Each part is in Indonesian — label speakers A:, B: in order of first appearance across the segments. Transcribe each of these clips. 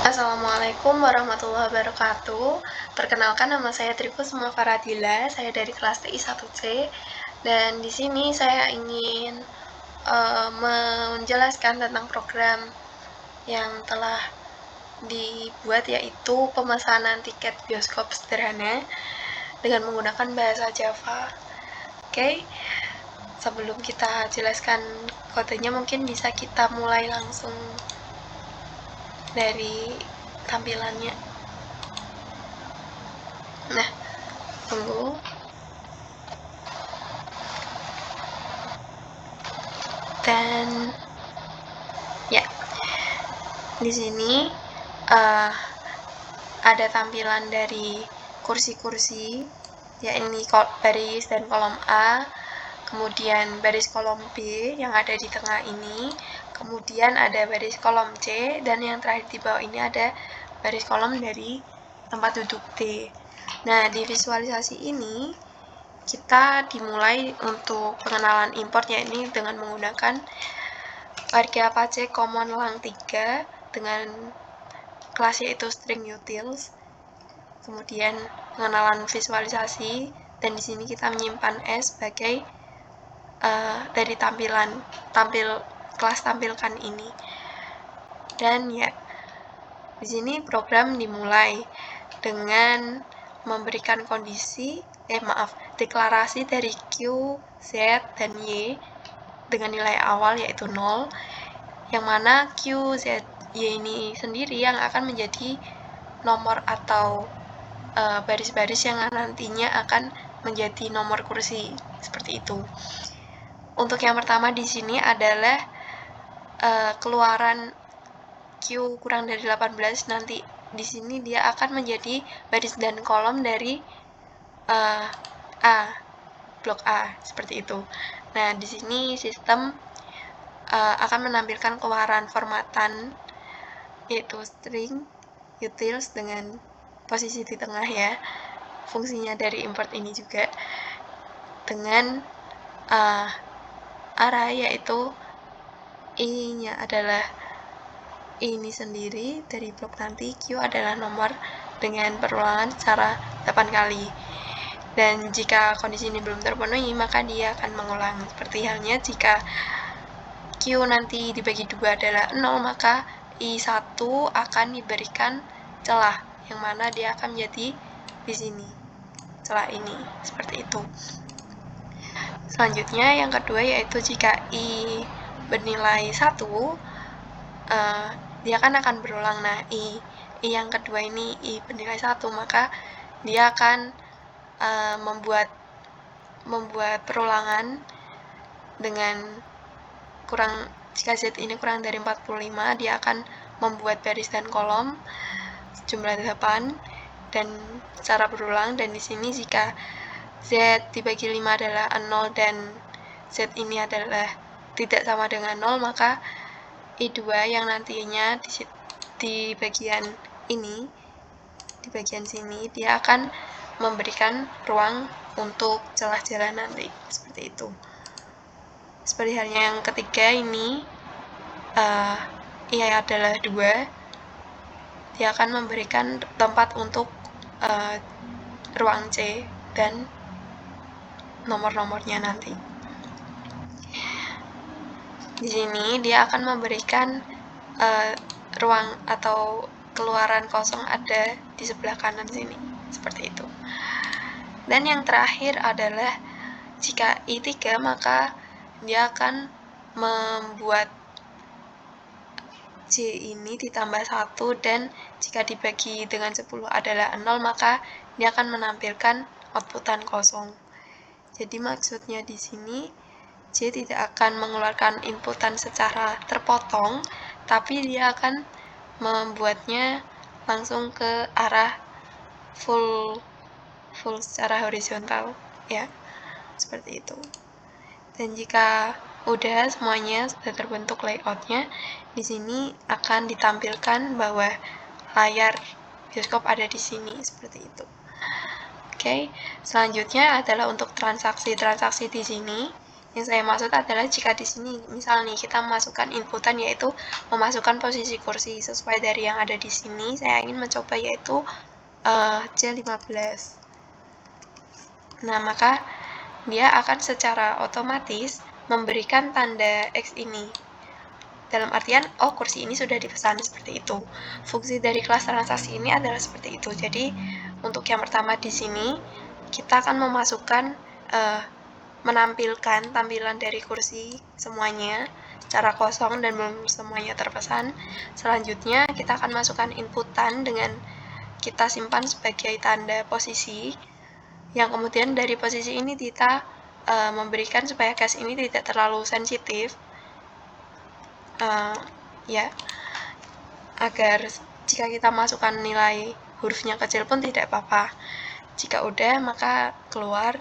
A: Assalamualaikum warahmatullahi wabarakatuh. Perkenalkan, nama saya Tripusma Faradila. Saya dari kelas TI 1C. Dan di sini saya ingin menjelaskan tentang program yang telah dibuat, yaitu pemesanan tiket bioskop sederhana dengan menggunakan bahasa Java. Oke, sebelum kita jelaskan kodenya, mungkin bisa kita mulai langsung dari tampilannya. Nah, tunggu. Dan ya, di sini ada tampilan dari kursi-kursi, ya, ini baris dan kolom A, kemudian baris kolom B yang ada di tengah ini, kemudian ada baris kolom C, dan yang terakhir di bawah ini ada baris kolom dari tempat duduk D. Nah, di visualisasi ini kita dimulai untuk pengenalan import, yakni dengan menggunakan Warga Apache Common Lang 3 dengan kelas yaitu string utils. Kemudian pengenalan visualisasi, dan di sini kita menyimpan S sebagai dari kelas tampilkan ini. Dan ya, di sini program dimulai dengan memberikan deklarasi dari Q, Z, dan Y dengan nilai awal yaitu 0, yang mana Q, Z, Y ini sendiri yang akan menjadi nomor atau baris-baris yang nantinya akan menjadi nomor kursi, seperti itu. Untuk yang pertama di sini adalah keluaran Q kurang dari 18, nanti di sini dia akan menjadi baris dan kolom dari A, blok A, seperti itu. Nah, di sini sistem akan menampilkan keluaran formatan yaitu string utils dengan posisi di tengah, ya. Fungsinya dari import ini juga dengan array, yaitu I-nya adalah ini sendiri dari blok nanti, Q adalah nomor dengan perulangan secara 8 kali. Dan jika kondisi ini belum terpenuhi, maka dia akan mengulang. Seperti halnya jika Q nanti dibagi 2 adalah 0, maka I1 akan diberikan celah, yang mana dia akan menjadi di sini, celah ini, seperti itu. Selanjutnya, yang kedua, yaitu jika I bernilai 1, dia akan berulang. Nah, I yang kedua ini, I bernilai 1, maka dia akan membuat perulangan dengan jika Z ini kurang dari 45, dia akan membuat baris dan kolom jumlah 8 dan secara berulang. Dan di sini jika Z dibagi 5 adalah 0 dan Z ini adalah tidak sama dengan 0, maka I2 yang nantinya di bagian ini, di bagian sini, dia akan memberikan ruang untuk celah jalan nanti, seperti itu. Seperti halnya yang ketiga ini, I adalah 2, dia akan memberikan tempat untuk ruang C dan nomor-nomornya nanti. Di sini dia akan memberikan ruang atau keluaran kosong ada di sebelah kanan sini, seperti itu. Dan yang terakhir adalah jika I3, maka dia akan membuat J ini ditambah 1, dan jika dibagi dengan 10 adalah 0, maka dia akan menampilkan outputan kosong. Jadi maksudnya di sini J tidak akan mengeluarkan inputan secara terpotong, tapi dia akan membuatnya langsung ke arah full secara horizontal, ya, seperti itu. Dan jika udah semuanya sudah terbentuk layoutnya, di sini akan ditampilkan bahwa layar bioskop ada di sini, seperti itu. Oke, selanjutnya adalah untuk transaksi di sini. Yang saya maksud adalah jika di sini misal nih kita memasukkan inputan yaitu memasukkan posisi kursi sesuai dari yang ada di sini, saya ingin mencoba yaitu C15. Nah, maka dia akan secara otomatis memberikan tanda X ini. Dalam artian, oh kursi ini sudah dipesan, seperti itu. Fungsi dari kelas transaksi ini adalah seperti itu. Jadi, untuk yang pertama di sini, kita akan memasukkan, menampilkan tampilan dari kursi semuanya secara kosong dan belum semuanya terpesan. Selanjutnya, kita akan masukkan inputan dengan kita simpan sebagai tanda posisi, yang kemudian dari posisi ini kita memberikan supaya cache ini tidak terlalu sensitif, ya, agar jika kita masukkan nilai hurufnya kecil pun tidak apa-apa. Jika udah maka keluar,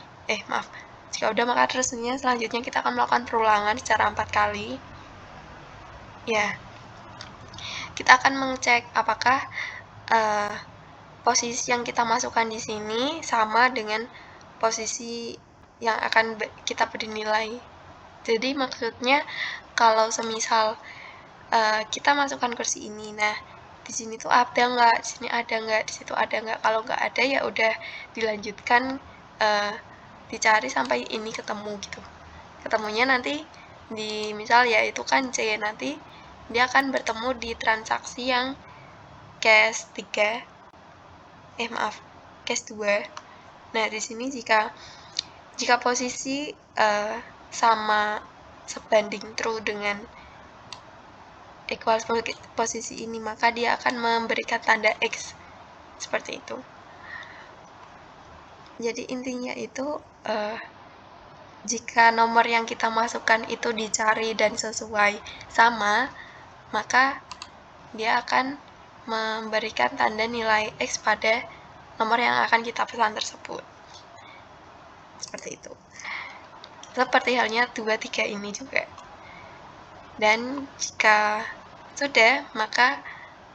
A: jika udah maka terusnya selanjutnya kita akan melakukan perulangan secara 4 kali. Ya, kita akan mengecek apakah posisi yang kita masukkan di sini sama dengan posisi yang akan kita beri nilai. Jadi maksudnya kalau semisal kita masukkan kursi ini, nah di sini tuh ada nggak, di sini ada nggak, di situ ada nggak. Kalau nggak ada ya udah dilanjutkan, dicari sampai ini ketemu gitu. Ketemunya nanti di misal ya itu kan C, nanti dia akan bertemu di transaksi yang case 3, case 2. Nah, di sini jika posisi sama sebanding true dengan equals posisi ini, maka dia akan memberikan tanda X seperti itu. Jadi intinya itu jika nomor yang kita masukkan itu dicari dan sesuai sama, maka dia akan memberikan tanda nilai X pada nomor yang akan kita pesan tersebut. Seperti itu. Seperti halnya 2, 3 ini juga. Dan jika sudah, maka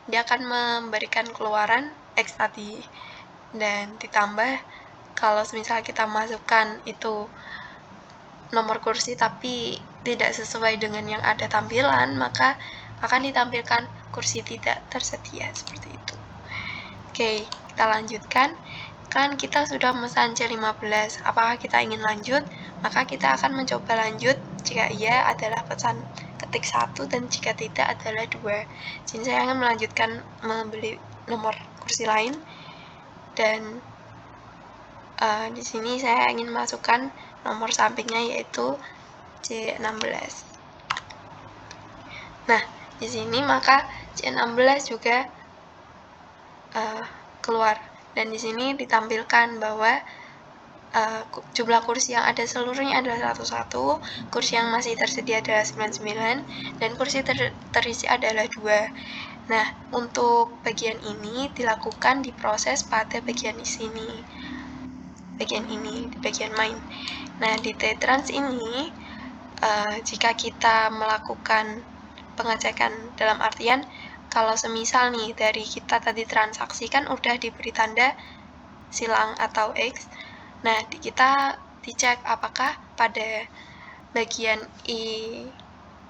A: dia akan memberikan keluaran X tadi. Dan ditambah, kalau misal kita masukkan itu nomor kursi tapi tidak sesuai dengan yang ada tampilan, maka akan ditampilkan kursi tidak tersedia, seperti itu. Oke, kita lanjutkan. Kan kita sudah memesan C15, apakah kita ingin lanjut? Maka kita akan mencoba lanjut jika iya adalah pesan ketik 1 dan jika tidak adalah 2. Jadi saya akan melanjutkan membeli nomor kursi lain dan di sini saya ingin masukkan nomor sampingnya yaitu C16. Nah, di sini maka C16 juga keluar dan di sini ditampilkan bahwa jumlah kursi yang ada seluruhnya adalah 101, kursi yang masih tersedia adalah 99, dan kursi terisi adalah 2. Nah, untuk bagian ini dilakukan diproses pada bagian sini. Bagian ini, di bagian main. Nah, di T-Trans ini, jika kita melakukan pengecekan dalam artian, kalau semisal nih dari kita tadi transaksi kan udah diberi tanda silang atau X, nah kita dicek apakah pada bagian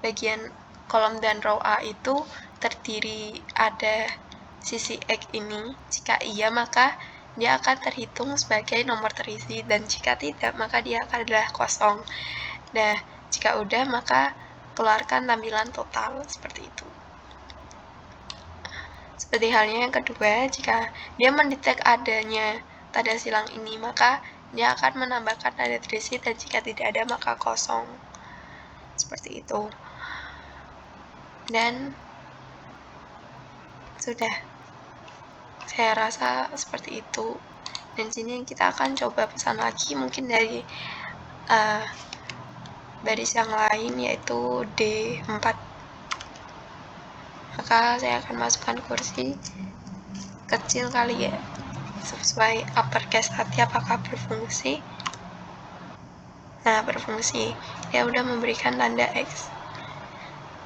A: bagian kolom dan row A itu terdiri ada sisi X ini. Jika iya maka dia akan terhitung sebagai nomor terisi dan jika tidak maka dia akan adalah kosong. Nah, jika udah maka keluarkan tampilan total seperti itu. Seperti halnya yang kedua, jika dia mendetek adanya tanda silang ini, maka dia akan menambahkan tanda terisi dan jika tidak ada maka kosong. Seperti itu. Dan sudah. Saya rasa seperti itu. Dan sini kita akan coba pesan lagi mungkin dari baris yang lain yaitu D4. Maka saya akan masukkan kursi kecil kali ya, sesuai uppercase tadi apakah berfungsi. Nah, berfungsi. Ya udah memberikan tanda X.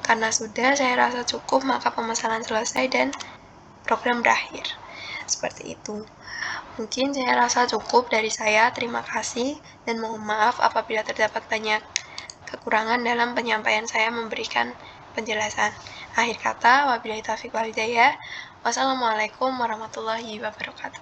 A: Karena sudah, saya rasa cukup, maka pemesanan selesai dan program berakhir. Seperti itu. Mungkin saya rasa cukup dari saya. Terima kasih dan mohon maaf apabila terdapat banyak kekurangan dalam penyampaian saya memberikan penjelasan. Akhir kata, wabillahi taufiq wal hidayah. Wassalamualaikum warahmatullahi wabarakatuh.